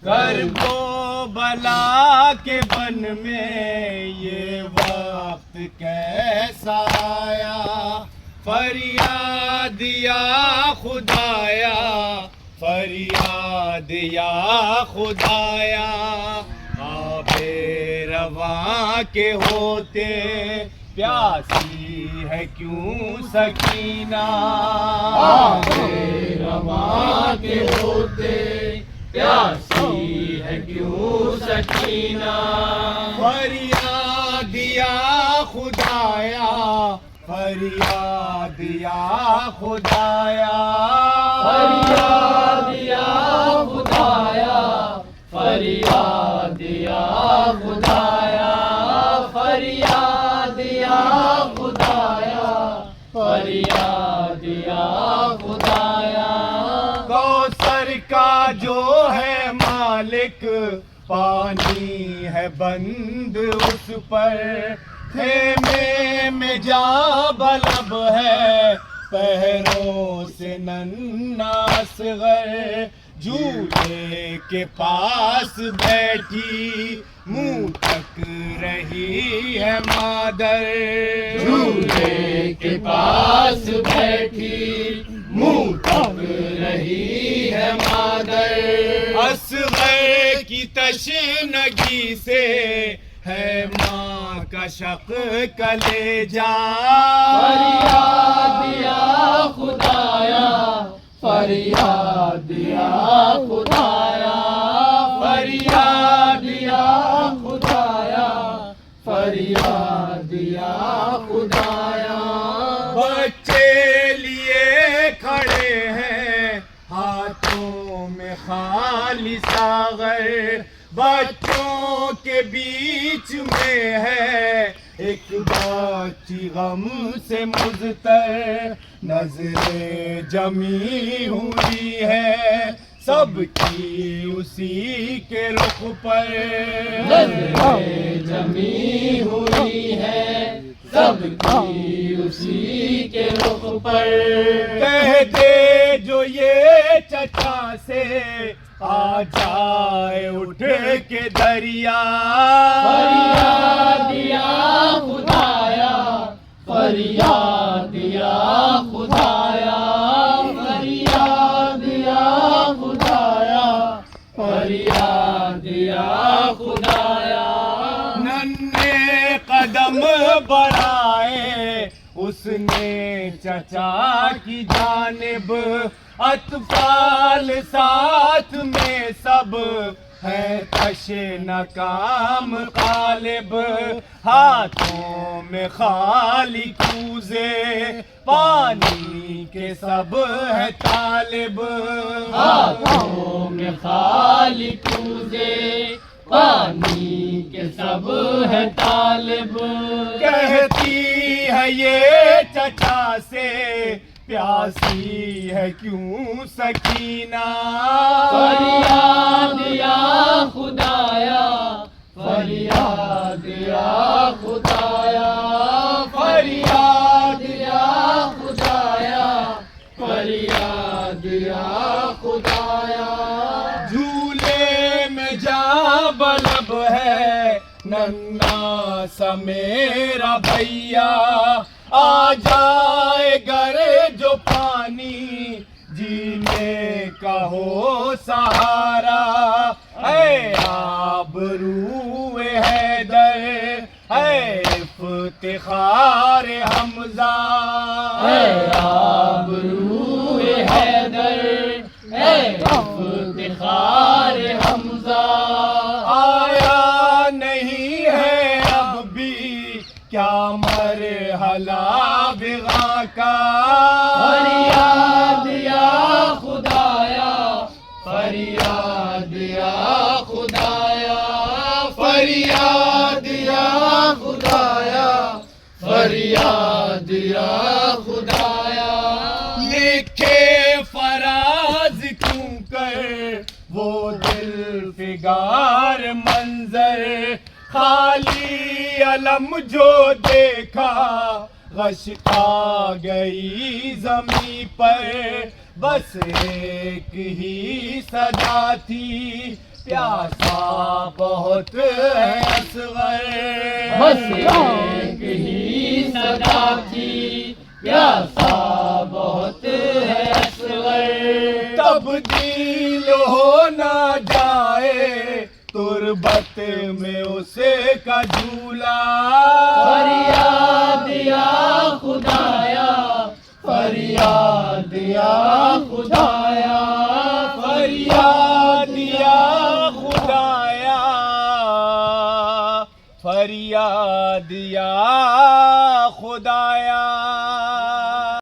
کرب و بلا کے بن میں یہ وقت کیسا آیا، فریاد یا خدایا، فریاد یا خدایا، آب رواں کے ہوتے پیاسی ہے کیوں سکینہ، آب رواں کے ہوتے پیاسی ہے کیوں سکینہ، فریاد یا خدایا، فریاد یا خدایا، فریاد یا خدایا، فریاد یا خدایا، فریاد یا خدایا، فریاد یا خدایا، کوثر کا جو ہے مالک، پانی ہے بند اس پر، خیمے میں جا بلب ہے پہروں سے ننھا اصغر، جھولے کے پاس بیٹھی منہ تک رہی ہے مادر، جھولے کے پاس بیٹھی منہ تک رہی ہے مادر، اصغر کی تشنگی سے ہے ماں کا شق کلیجا، فریاد یا خدایا، فریاد یا خدایا، فریاد یا خدایا، فریاد یا خدایا، بچے لیے کھڑے ہیں ہاتھوں میں خالی ساغر، بچوں کے بیچ میں ہے ایک بچی غم سے مضطر، نظریں جمی ہوئی ہے سب کی اسی کے رخ پر، نظریں جمی ہوئی ہے سب کی اسی کے رخ پر، کہہ دے جو یہ چچا سے آ جائے اٹھ کے دریا، فریاد یا خدایا، فریاد یا خدایا، فریاد یا خدایا، فریاد یا خدایا، ننھے قدم بڑھائے اس نے چچا کی جانب، اطفال ساتھ میں سب ہے تشے ناکام غالب، ہاتھوں میں خالی کوزے پانی کے سب ہے طالب، ہاتھوں میں خالی کوزے پانی کے سب ہے طالب، کہتی ہے یہ چچا سے پیاسی ہے کیوں سکینہ، فریاد یا خدایا، فریاد یا خدایا، فریاد یا خدایا، فریاد یا خدایا، جھولے میں جا بلب ہے ننھا سا میرا بھیا، آ جائے گر جو پانی جینے کا ہو سہارا، اے آبرو حیدر، اے افتخار حمزہ، اے آبرو حیدر، اے افتخار حمزہ، آیا نہیں ہے اب بھی کیا مرحلہ بغا کا، فریاد یا خدایا، فریاد یا خدایا، فریاد یا خدایا، فریاد یا خدایا، لکھے فراز کیوں کر وہ دل فگار منظر، خالی علم جو دیکھا غش کھا گئی زمیں پر، بس ایک ہی صدا تھی پیاسا بہت ہے اصغر بس ایک ہی صدا تھی پیاسا بہت ہے اصغر تبدیل ہو نہ جائے تربت میں اسے کا جھولا فریاد یا خدایا فریاد یا خدایا فریاد یا خدایا فریاد یا خدایا